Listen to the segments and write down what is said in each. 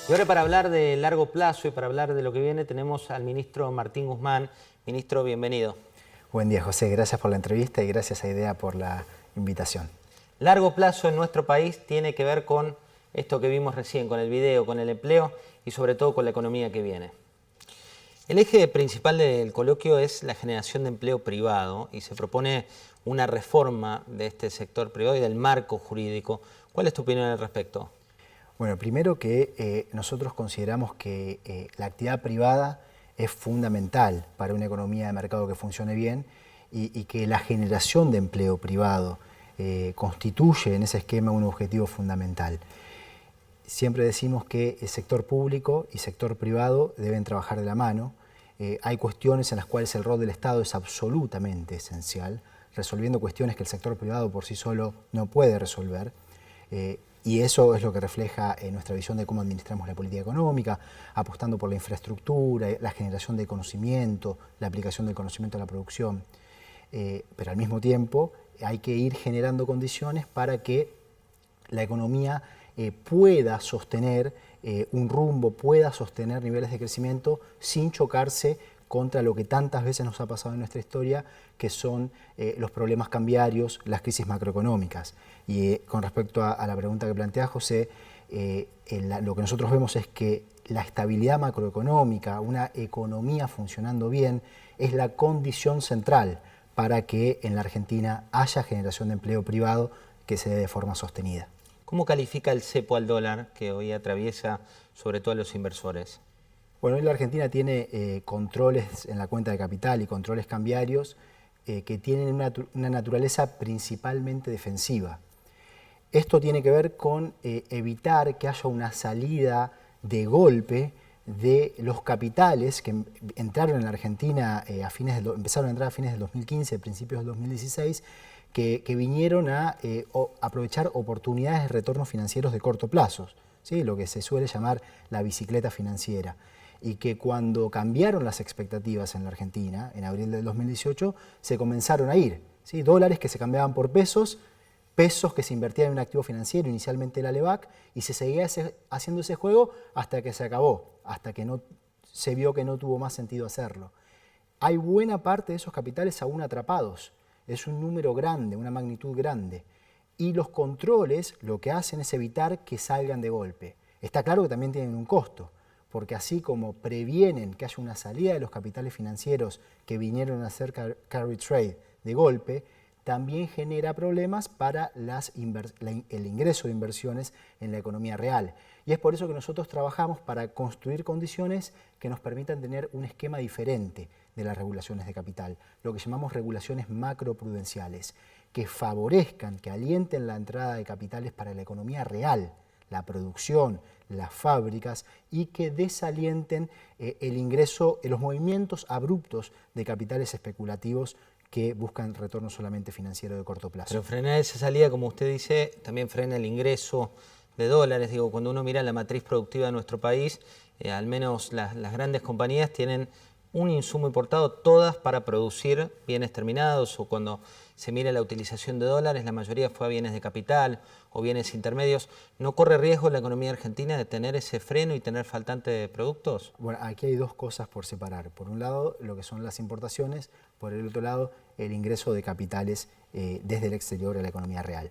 Y ahora para hablar de largo plazo y para hablar de lo que viene tenemos al ministro Martín Guzmán. Ministro, bienvenido. Buen día, José. Gracias por la entrevista y gracias a IDEA por la invitación. Largo plazo en nuestro país tiene que ver con esto que vimos recién, con el video, con el empleo y sobre todo con la economía que viene. El eje principal del coloquio es la generación de empleo privado y se propone una reforma de este sector privado y del marco jurídico. ¿Cuál es tu opinión al respecto? Bueno, primero que nosotros consideramos que la actividad privada es fundamental para una economía de mercado que funcione bien y que la generación de empleo privado constituye en ese esquema un objetivo fundamental. Siempre decimos que el sector público y sector privado deben trabajar de la mano. Hay cuestiones en las cuales el rol del Estado es absolutamente esencial, resolviendo cuestiones que el sector privado por sí solo no puede resolver. Y eso es lo que refleja nuestra visión de cómo administramos la política económica, apostando por la infraestructura, la generación de conocimiento, la aplicación del conocimiento a la producción. Pero al mismo tiempo hay que ir generando condiciones para que la economía pueda sostener un rumbo, pueda sostener niveles de crecimiento sin chocarse contra lo que tantas veces nos ha pasado en nuestra historia, que son los problemas cambiarios, las crisis macroeconómicas. Y con respecto a la pregunta que plantea José, lo que nosotros vemos es que la estabilidad macroeconómica, una economía funcionando bien, es la condición central para que en la Argentina haya generación de empleo privado que se dé de forma sostenida. ¿Cómo califica el cepo al dólar que hoy atraviesa sobre todo a los inversores? Bueno, hoy la Argentina tiene controles en la cuenta de capital y controles cambiarios que tienen una naturaleza principalmente defensiva. Esto tiene que ver con evitar que haya una salida de golpe de los capitales que entraron en la Argentina empezaron a entrar a fines del 2015, principios del 2016, que vinieron a aprovechar oportunidades de retornos financieros de corto plazo, ¿sí? Lo que se suele llamar la bicicleta financiera. Y que cuando cambiaron las expectativas en la Argentina, en abril del 2018, se comenzaron a ir, ¿sí? Dólares que se cambiaban por pesos, pesos que se invertían en un activo financiero, inicialmente el ALEVAC, y se seguía haciendo ese juego hasta que se acabó, hasta que se vio que no tuvo más sentido hacerlo. Hay buena parte de esos capitales aún atrapados, es un número grande, una magnitud grande, y los controles lo que hacen es evitar que salgan de golpe. Está claro que también tienen un costo, porque así como previenen que haya una salida de los capitales financieros que vinieron a hacer carry trade de golpe, también genera problemas para el ingreso de inversiones en la economía real. Y es por eso que nosotros trabajamos para construir condiciones que nos permitan tener un esquema diferente de las regulaciones de capital, lo que llamamos regulaciones macroprudenciales, que favorezcan, que alienten la entrada de capitales para la economía real, la producción, las fábricas, y que desalienten el ingreso, los movimientos abruptos de capitales especulativos que buscan retorno solamente financiero de corto plazo. Pero frenar esa salida, como usted dice, también frena el ingreso de dólares. Digo, cuando uno mira la matriz productiva de nuestro país, al menos las grandes compañías tienen un insumo importado, todas para producir bienes terminados, o cuando se mira la utilización de dólares, la mayoría fue a bienes de capital o bienes intermedios. ¿No corre riesgo la economía argentina de tener ese freno y tener faltante de productos? Bueno, aquí hay dos cosas por separar. Por un lado, lo que son las importaciones, por el otro lado, el ingreso de capitales desde el exterior a la economía real.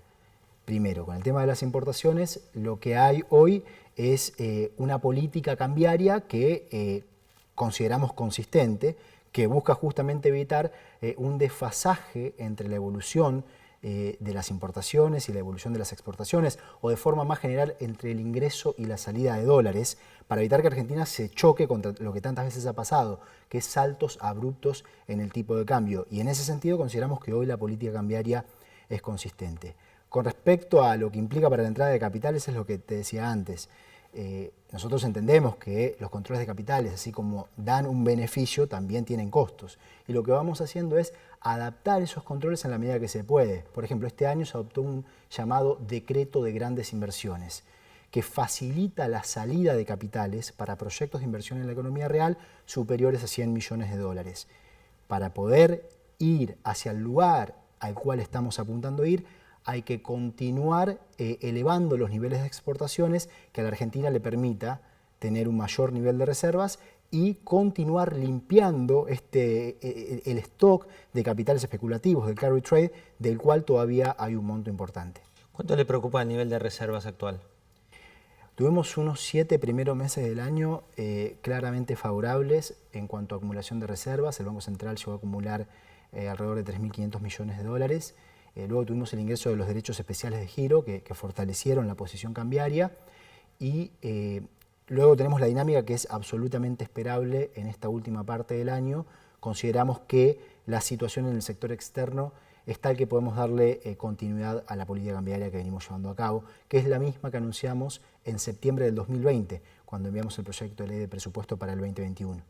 Primero, con el tema de las importaciones, lo que hay hoy es una política cambiaria que consideramos consistente, que busca justamente evitar un desfasaje entre la evolución de las importaciones y la evolución de las exportaciones, o de forma más general entre el ingreso y la salida de dólares, para evitar que Argentina se choque contra lo que tantas veces ha pasado, que es saltos abruptos en el tipo de cambio. Y en ese sentido consideramos que hoy la política cambiaria es consistente. Con respecto a lo que implica para la entrada de capitales, es lo que te decía antes. Nosotros entendemos que los controles de capitales, así como dan un beneficio, también tienen costos. Y lo que vamos haciendo es adaptar esos controles en la medida que se puede. Por ejemplo, este año se adoptó un llamado decreto de grandes inversiones, que facilita la salida de capitales para proyectos de inversión en la economía real superiores a 100 millones de dólares. Para poder ir hacia el lugar al cual estamos apuntando a ir, hay que continuar elevando los niveles de exportaciones que a la Argentina le permita tener un mayor nivel de reservas y continuar limpiando el stock de capitales especulativos, del carry trade, del cual todavía hay un monto importante. ¿Cuánto le preocupa el nivel de reservas actual? Tuvimos unos 7 primeros meses del año claramente favorables en cuanto a acumulación de reservas. El Banco Central llegó a acumular alrededor de 3.500 millones de dólares. Luego tuvimos el ingreso de los derechos especiales de giro que fortalecieron la posición cambiaria y luego tenemos la dinámica que es absolutamente esperable en esta última parte del año. Consideramos que la situación en el sector externo es tal que podemos darle continuidad a la política cambiaria que venimos llevando a cabo, que es la misma que anunciamos en septiembre del 2020, cuando enviamos el proyecto de ley de presupuesto para el 2021.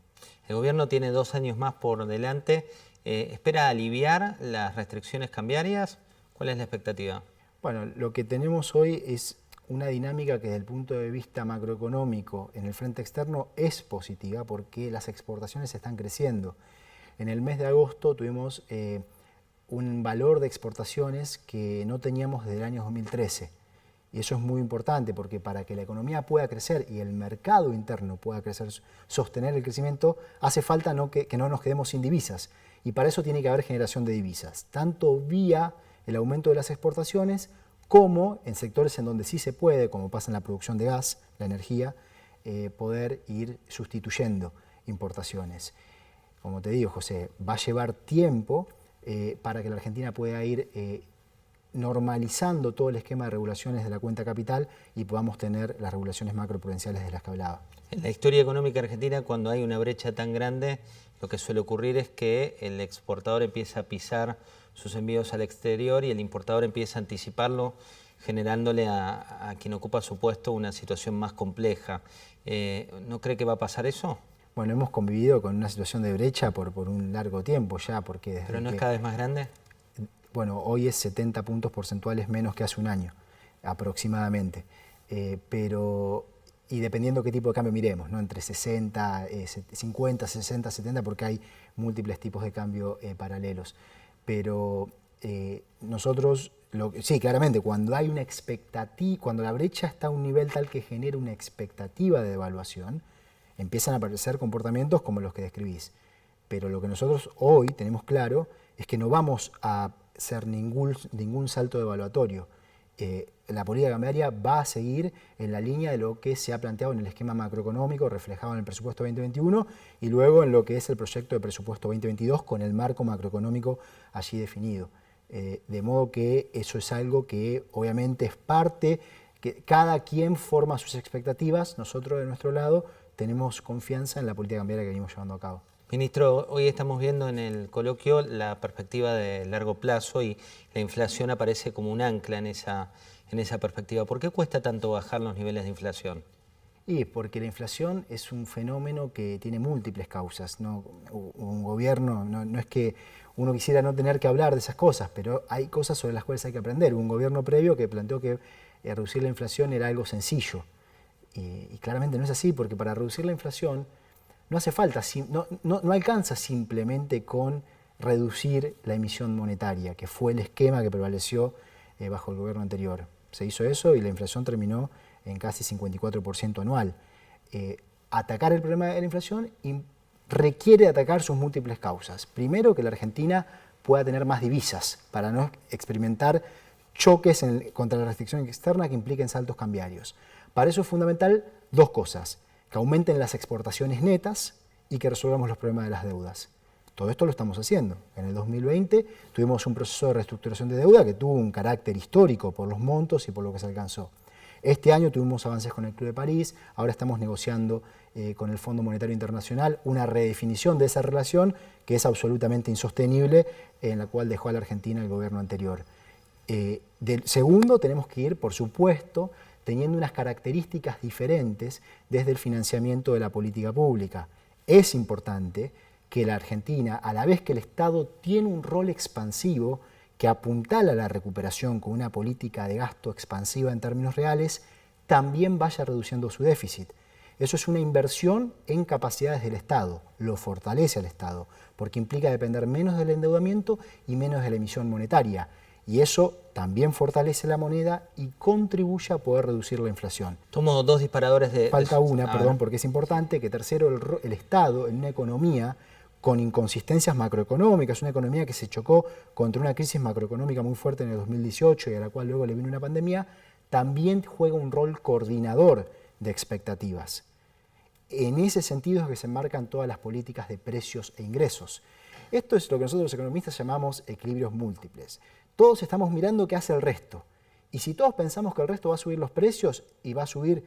El gobierno tiene 2 años más por delante. ¿Espera aliviar las restricciones cambiarias? ¿Cuál es la expectativa? Bueno, lo que tenemos hoy es una dinámica que desde el punto de vista macroeconómico en el frente externo es positiva porque las exportaciones están creciendo. En el mes de agosto tuvimos un valor de exportaciones que no teníamos desde el año 2013. Y eso es muy importante porque para que la economía pueda crecer y el mercado interno pueda crecer, sostener el crecimiento, hace falta que no nos quedemos sin divisas. Y para eso tiene que haber generación de divisas, tanto vía el aumento de las exportaciones como en sectores en donde sí se puede, como pasa en la producción de gas, la energía, poder ir sustituyendo importaciones. Como te digo, José, va a llevar tiempo para que la Argentina pueda ir normalizando todo el esquema de regulaciones de la cuenta capital y podamos tener las regulaciones macroprudenciales de las que hablaba. En la historia económica argentina, cuando hay una brecha tan grande, lo que suele ocurrir es que el exportador empieza a pisar sus envíos al exterior y el importador empieza a anticiparlo, generándole a quien ocupa su puesto una situación más compleja. ¿No cree que va a pasar eso? Bueno, hemos convivido con una situación de brecha por un largo tiempo ya, porque desde ¿Pero no es cada vez más grande? Bueno, hoy es 70 puntos porcentuales menos que hace un año, aproximadamente. Y dependiendo qué tipo de cambio miremos, ¿no? Entre 60, 50, 60, 70, porque hay múltiples tipos de cambio paralelos. Pero nosotros, sí, claramente, cuando hay una expectativa, cuando la brecha está a un nivel tal que genera una expectativa de devaluación, empiezan a aparecer comportamientos como los que describís. Pero lo que nosotros hoy tenemos claro es que no vamos a hacer ningún salto devaluatorio. La política cambiaria va a seguir en la línea de lo que se ha planteado en el esquema macroeconómico reflejado en el presupuesto 2021 y luego en lo que es el proyecto de presupuesto 2022 con el marco macroeconómico allí definido. De modo que eso es algo que obviamente es parte, que cada quien forma sus expectativas. Nosotros de nuestro lado tenemos confianza en la política cambiaria que venimos llevando a cabo. Ministro, hoy estamos viendo en el coloquio la perspectiva de largo plazo y la inflación aparece como un ancla en esa perspectiva. ¿Por qué cuesta tanto bajar los niveles de inflación? Y porque la inflación es un fenómeno que tiene múltiples causas, ¿no? Un gobierno, no es que uno quisiera no tener que hablar de esas cosas, pero hay cosas sobre las cuales hay que aprender. Hubo un gobierno previo que planteó que reducir la inflación era algo sencillo. Y claramente no es así, porque para reducir la inflación no hace falta, no alcanza simplemente con reducir la emisión monetaria, que fue el esquema que prevaleció bajo el gobierno anterior. Se hizo eso y la inflación terminó en casi 54% anual. Atacar el problema de la inflación requiere atacar sus múltiples causas. Primero, que la Argentina pueda tener más divisas para no experimentar choques contra la restricción externa que impliquen saltos cambiarios. Para eso es fundamental dos cosas: que aumenten las exportaciones netas y que resolvamos los problemas de las deudas. Todo esto lo estamos haciendo. En el 2020 tuvimos un proceso de reestructuración de deuda que tuvo un carácter histórico por los montos y por lo que se alcanzó. Este año tuvimos avances con el Club de París, ahora estamos negociando con el Fondo Monetario Internacional una redefinición de esa relación que es absolutamente insostenible, en la cual dejó a la Argentina el gobierno anterior. Segundo, tenemos que ir, por supuesto, teniendo unas características diferentes desde el financiamiento de la política pública. Es importante que la Argentina, a la vez que el Estado tiene un rol expansivo que apuntala a la recuperación con una política de gasto expansiva en términos reales, también vaya reduciendo su déficit. Eso es una inversión en capacidades del Estado, lo fortalece al Estado, porque implica depender menos del endeudamiento y menos de la emisión monetaria. Y eso también fortalece la moneda y contribuye a poder reducir la inflación. Tomo dos disparadores de... Falta una, perdón, porque es importante, que tercero, el Estado en una economía con inconsistencias macroeconómicas, una economía que se chocó contra una crisis macroeconómica muy fuerte en el 2018 y a la cual luego le vino una pandemia, también juega un rol coordinador de expectativas. En ese sentido es que se enmarcan todas las políticas de precios e ingresos. Esto es lo que nosotros los economistas llamamos equilibrios múltiples. Todos estamos mirando qué hace el resto. Y si todos pensamos que el resto va a subir los precios y va a subir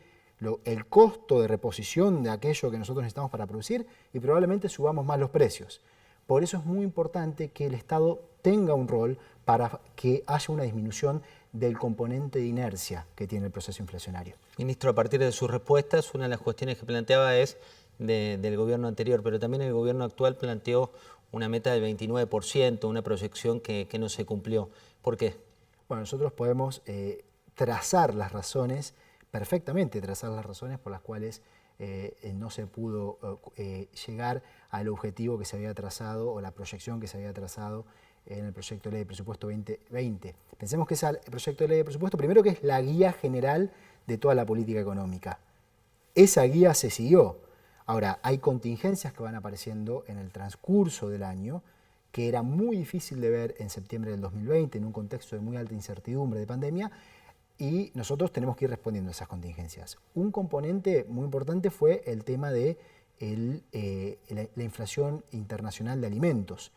el costo de reposición de aquello que nosotros necesitamos para producir, y probablemente subamos más los precios. Por eso es muy importante que el Estado tenga un rol para que haya una disminución del componente de inercia que tiene el proceso inflacionario. Ministro, a partir de sus respuestas, una de las cuestiones que planteaba es del gobierno anterior, pero también el gobierno actual planteó una meta del 29%, una proyección que no se cumplió. ¿Por qué? Bueno, nosotros podemos trazar las razones, perfectamente trazar las razones por las cuales no se pudo llegar al objetivo que se había trazado o la proyección que se había trazado en el proyecto de ley de presupuesto 2020. Pensemos que ese proyecto de ley de presupuesto, primero, que es la guía general de toda la política económica. Esa guía se siguió. Ahora, hay contingencias que van apareciendo en el transcurso del año que era muy difícil de ver en septiembre del 2020, en un contexto de muy alta incertidumbre de pandemia, y nosotros tenemos que ir respondiendo a esas contingencias. Un componente muy importante fue el tema de la inflación internacional de alimentos.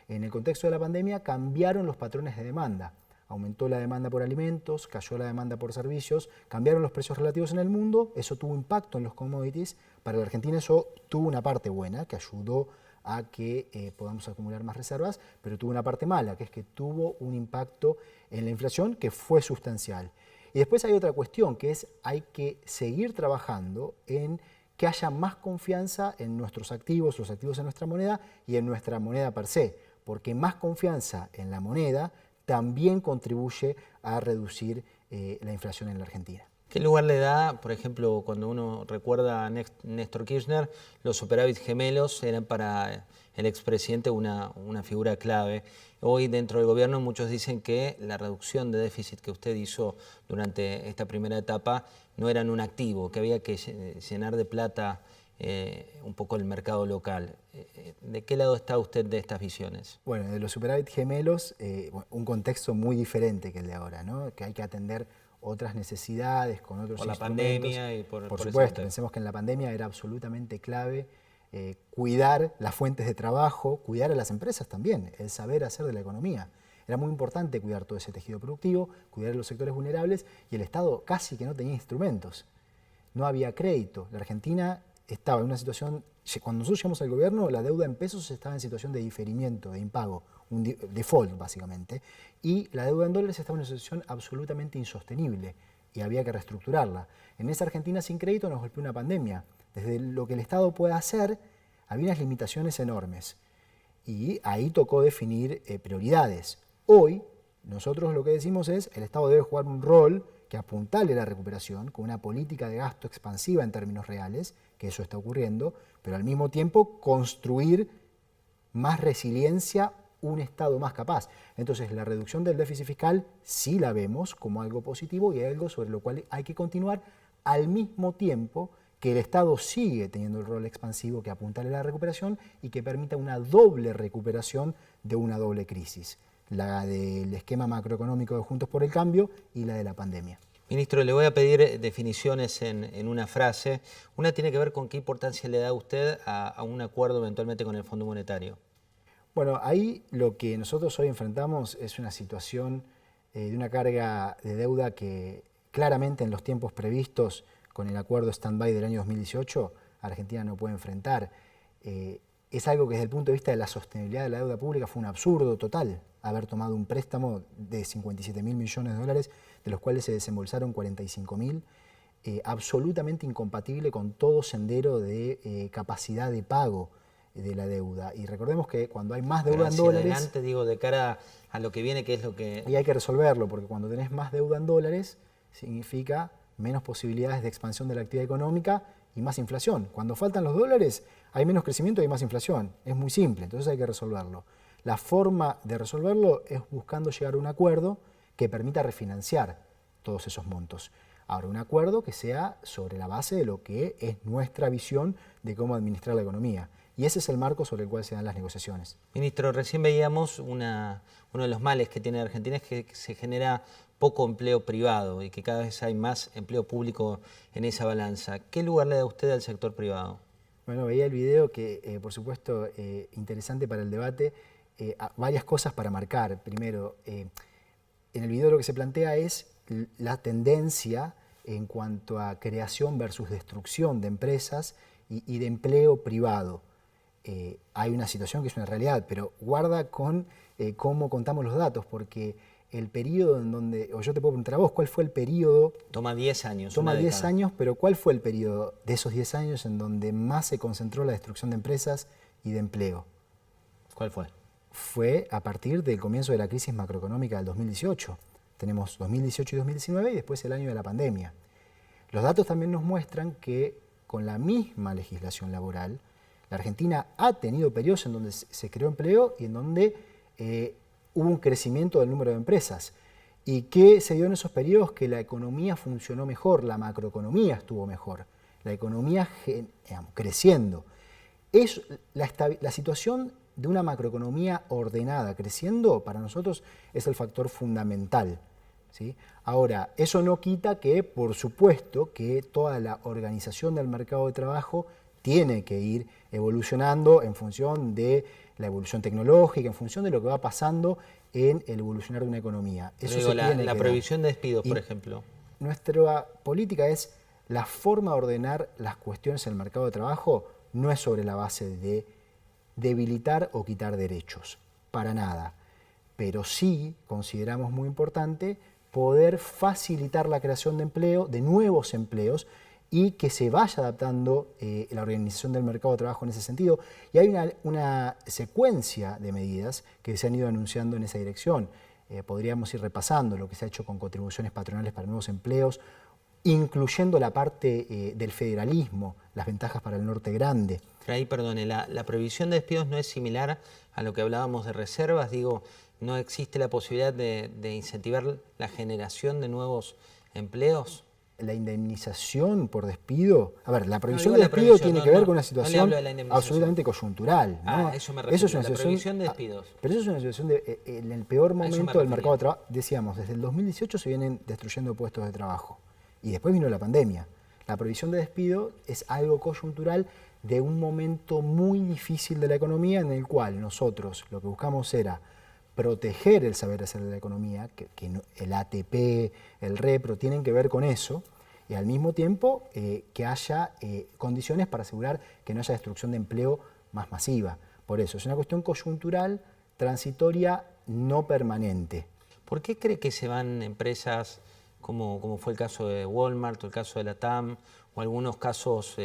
En el contexto de la pandemia cambiaron los patrones de demanda. Aumentó la demanda por alimentos, cayó la demanda por servicios, cambiaron los precios relativos en el mundo, eso tuvo impacto en los commodities. Para la Argentina eso tuvo una parte buena, que ayudó a que podamos acumular más reservas, pero tuvo una parte mala, que es que tuvo un impacto en la inflación que fue sustancial. Y después hay otra cuestión, que es hay que seguir trabajando en que haya más confianza en nuestros activos, los activos en nuestra moneda y en nuestra moneda per se, porque más confianza en la moneda también contribuye a reducir la inflación en la Argentina. ¿Qué lugar le da, por ejemplo, cuando uno recuerda a Néstor Kirchner, los superávit gemelos eran para el expresidente una figura clave? Hoy dentro del gobierno muchos dicen que la reducción de déficit que usted hizo durante esta primera etapa no eran un activo, que había que llenar de plata un poco el mercado local. ¿De qué lado está usted de estas visiones? Bueno, de los superávit gemelos, un contexto muy diferente que el de ahora, ¿no? Que hay que atender otras necesidades con otros por la instrumentos. Pandemia y por supuesto, pensemos que en la pandemia era absolutamente clave cuidar las fuentes de trabajo, cuidar a las empresas también, el saber hacer de la economía. Era muy importante cuidar todo ese tejido productivo, cuidar los sectores vulnerables, y el Estado casi que no tenía instrumentos. No había crédito. La Argentina estaba en una situación, cuando nosotros llegamos al gobierno, la deuda en pesos estaba en situación de diferimiento, de impago, un default básicamente, y la deuda en dólares estaba en una situación absolutamente insostenible y había que reestructurarla. En esa Argentina sin crédito nos golpeó una pandemia. Desde lo que el Estado puede hacer, había unas limitaciones enormes y ahí tocó definir prioridades. Hoy, nosotros lo que decimos es el Estado debe jugar un rol que apuntale la recuperación con una política de gasto expansiva en términos reales, que eso está ocurriendo, pero al mismo tiempo construir más resiliencia, un Estado más capaz. Entonces la reducción del déficit fiscal sí la vemos como algo positivo y algo sobre lo cual hay que continuar, al mismo tiempo que el Estado sigue teniendo el rol expansivo que apuntale a la recuperación y que permita una doble recuperación de una doble crisis, la del esquema macroeconómico de Juntos por el Cambio y la de la pandemia. Ministro, le voy a pedir definiciones en una frase. Una tiene que ver con qué importancia le da usted a un acuerdo eventualmente con el Fondo Monetario. Bueno, ahí lo que nosotros hoy enfrentamos es una situación de una carga de deuda que claramente en los tiempos previstos con el acuerdo stand-by del año 2018, Argentina no puede enfrentar. Es algo que desde el punto de vista de la sostenibilidad de la deuda pública fue un absurdo total haber tomado un préstamo de 57.000 millones de dólares, de los cuales se desembolsaron 45.000, absolutamente incompatible con todo sendero de capacidad de pago de la deuda. Y recordemos que cuando hay más deuda en dólares... Adelante, digo, de cara a lo que viene, ¿qué es lo que...? Y hay que resolverlo, porque cuando tenés más deuda en dólares, significa menos posibilidades de expansión de la actividad económica y más inflación. Cuando faltan los dólares, hay menos crecimiento y hay más inflación. Es muy simple, entonces hay que resolverlo. La forma de resolverlo es buscando llegar a un acuerdo que permita refinanciar todos esos montos. Ahora, un acuerdo que sea sobre la base de lo que es nuestra visión de cómo administrar la economía. Y ese es el marco sobre el cual se dan las negociaciones. Ministro, recién veíamos uno de los males que tiene Argentina es que se genera poco empleo privado y que cada vez hay más empleo público en esa balanza. ¿Qué lugar le da usted al sector privado? Bueno, veía el video que, por supuesto, interesante para el debate. Varias cosas para marcar. Primero, en el video lo que se plantea es la tendencia en cuanto a creación versus destrucción de empresas y de empleo privado. Hay una situación que es una realidad, pero guarda con cómo contamos los datos, porque el periodo en donde, o yo te puedo preguntar a vos, ¿cuál fue el periodo? Toma 10 años. Toma 10 años, pero ¿cuál fue el periodo de esos 10 años en donde más se concentró la destrucción de empresas y de empleo? ¿Cuál fue? Fue a partir del comienzo de la crisis macroeconómica del 2018. Tenemos 2018 y 2019 y después el año de la pandemia. Los datos también nos muestran que con la misma legislación laboral, la Argentina ha tenido periodos en donde se creó empleo y en donde hubo un crecimiento del número de empresas. ¿Y qué se dio en esos periodos? Que la economía funcionó mejor, la macroeconomía estuvo mejor, la economía creciendo. La situación de una macroeconomía ordenada creciendo para nosotros es el factor fundamental, ¿sí? Ahora, eso no quita que, por supuesto, que toda la organización del mercado de trabajo tiene que ir evolucionando en función de la evolución tecnológica, en función de lo que va pasando en el evolucionar de una economía. Eso digo, la prohibición de despidos, por ejemplo. Nuestra política es la forma de ordenar las cuestiones en el mercado de trabajo no es sobre la base de debilitar o quitar derechos, para nada. Pero sí consideramos muy importante poder facilitar la creación de empleo, de nuevos empleos, y que se vaya adaptando la organización del mercado de trabajo en ese sentido. Y hay una secuencia de medidas que se han ido anunciando en esa dirección. Podríamos ir repasando lo que se ha hecho con contribuciones patronales para nuevos empleos, incluyendo la parte del federalismo, las ventajas para el norte grande. Pero ahí, perdone, la prohibición de despidos no es similar a lo que hablábamos de reservas. Digo, ¿no existe la posibilidad de incentivar la generación de nuevos empleos? La indemnización por despido, a ver, la prohibición de despido tiene que ver con una situación absolutamente coyuntural, ¿no? Eso me refiero, eso es una prohibición de despidos. Pero eso es una situación en el peor momento del mercado de trabajo. Decíamos, desde el 2018 se vienen destruyendo puestos de trabajo y después vino la pandemia. La prohibición de despido es algo coyuntural de un momento muy difícil de la economía en el cual nosotros lo que buscamos era proteger el saber hacer de la economía, que el ATP, el REPRO tienen que ver con eso, y al mismo tiempo que haya condiciones para asegurar que no haya destrucción de empleo más masiva. Por eso, es una cuestión coyuntural, transitoria, no permanente. ¿Por qué cree que se van empresas como fue el caso de Walmart o el caso de la TAM o algunos casos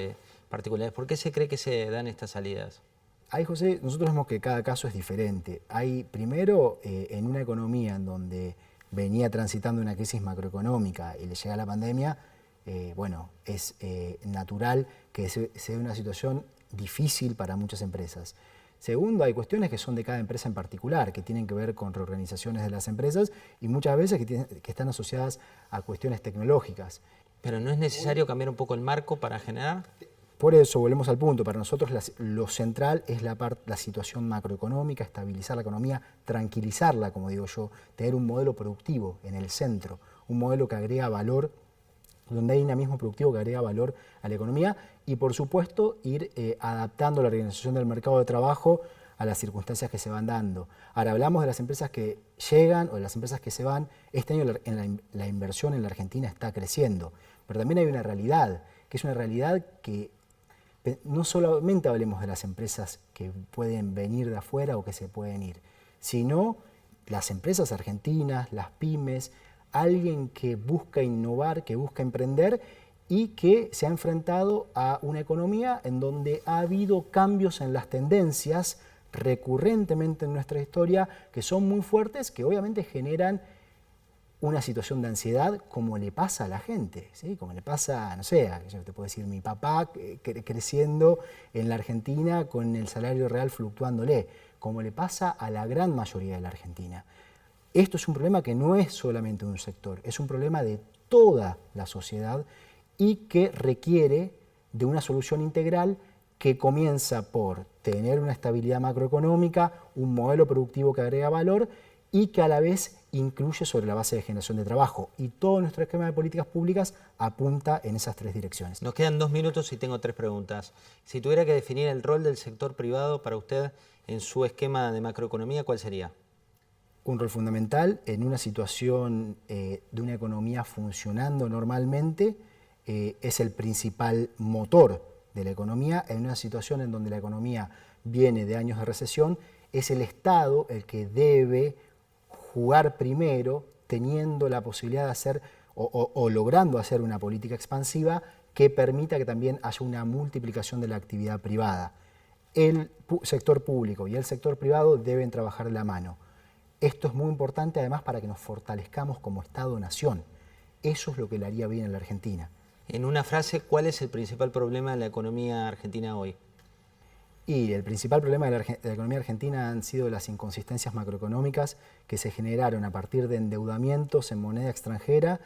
particulares? ¿Por qué se cree que se dan estas salidas? Ahí, José, nosotros vemos que cada caso es diferente. Hay, primero, en una economía en donde venía transitando una crisis macroeconómica y le llega la pandemia, bueno, es natural que se dé una situación difícil para muchas empresas. Segundo, hay cuestiones que son de cada empresa en particular, que tienen que ver con reorganizaciones de las empresas y muchas veces que están asociadas a cuestiones tecnológicas. ¿Pero no es necesario cambiar un poco el marco para generar? Por eso, volvemos al punto, para nosotros lo central es la situación macroeconómica, estabilizar la economía, tranquilizarla, como digo yo, tener un modelo productivo en el centro, un modelo que agrega valor, donde hay dinamismo productivo que agrega valor a la economía y, por supuesto, ir adaptando la organización del mercado de trabajo a las circunstancias que se van dando. Ahora, hablamos de las empresas que llegan o de las empresas que se van. Este año la inversión en la Argentina está creciendo, pero también hay una realidad, que es una realidad que no solamente hablemos de las empresas que pueden venir de afuera o que se pueden ir, sino las empresas argentinas, las pymes, alguien que busca innovar, que busca emprender y que se ha enfrentado a una economía en donde ha habido cambios en las tendencias recurrentemente en nuestra historia que son muy fuertes, que obviamente generan una situación de ansiedad como le pasa a la gente, ¿sí? Como le pasa, no sé, yo te puedo decir, mi papá creciendo en la Argentina con el salario real fluctuándole, como le pasa a la gran mayoría de la Argentina. Esto es un problema que no es solamente de un sector, es un problema de toda la sociedad y que requiere de una solución integral que comienza por tener una estabilidad macroeconómica, un modelo productivo que agrega valor y que a la vez incluye sobre la base de generación de trabajo. Y todo nuestro esquema de políticas públicas apunta en esas 3 direcciones. Nos quedan 2 minutos y tengo 3 preguntas. Si tuviera que definir el rol del sector privado para usted en su esquema de macroeconomía, ¿cuál sería? Un rol fundamental en una situación de una economía funcionando normalmente, es el principal motor de la economía. En una situación en donde la economía viene de años de recesión, es el Estado el que debe jugar primero, teniendo la posibilidad de hacer o logrando hacer una política expansiva que permita que también haya una multiplicación de la actividad privada. El sector público y el sector privado deben trabajar de la mano. Esto es muy importante además para que nos fortalezcamos como Estado-nación. Eso es lo que le haría bien a la Argentina. En una frase, ¿cuál es el principal problema de la economía argentina hoy? Y el principal problema de la economía argentina han sido las inconsistencias macroeconómicas que se generaron a partir de endeudamientos en moneda extranjera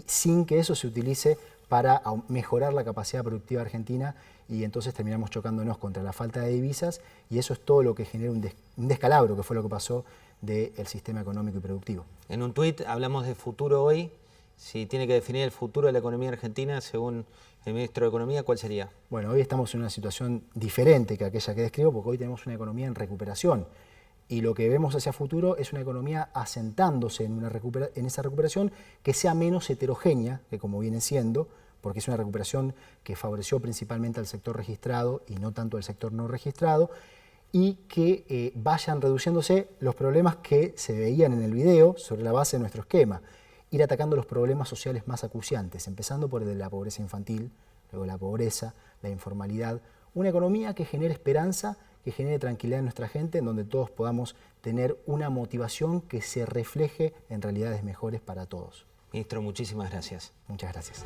sin que eso se utilice para mejorar la capacidad productiva argentina, y entonces terminamos chocándonos contra la falta de divisas, y eso es todo lo que genera un descalabro, que fue lo que pasó del sistema económico y productivo. En un tuit hablamos de futuro hoy. Si tiene que definir el futuro de la economía argentina según el ministro de Economía, ¿cuál sería? Bueno, hoy estamos en una situación diferente que aquella que describo, porque hoy tenemos una economía en recuperación. Y lo que vemos hacia futuro es una economía asentándose en esa recuperación que sea menos heterogénea, que como viene siendo, porque es una recuperación que favoreció principalmente al sector registrado y no tanto al sector no registrado, y que vayan reduciéndose los problemas que se veían en el video sobre la base de nuestro esquema. Ir atacando los problemas sociales más acuciantes, empezando por el de la pobreza infantil, luego la pobreza, la informalidad, una economía que genere esperanza, que genere tranquilidad en nuestra gente, en donde todos podamos tener una motivación que se refleje en realidades mejores para todos. Ministro, muchísimas gracias. Muchas gracias.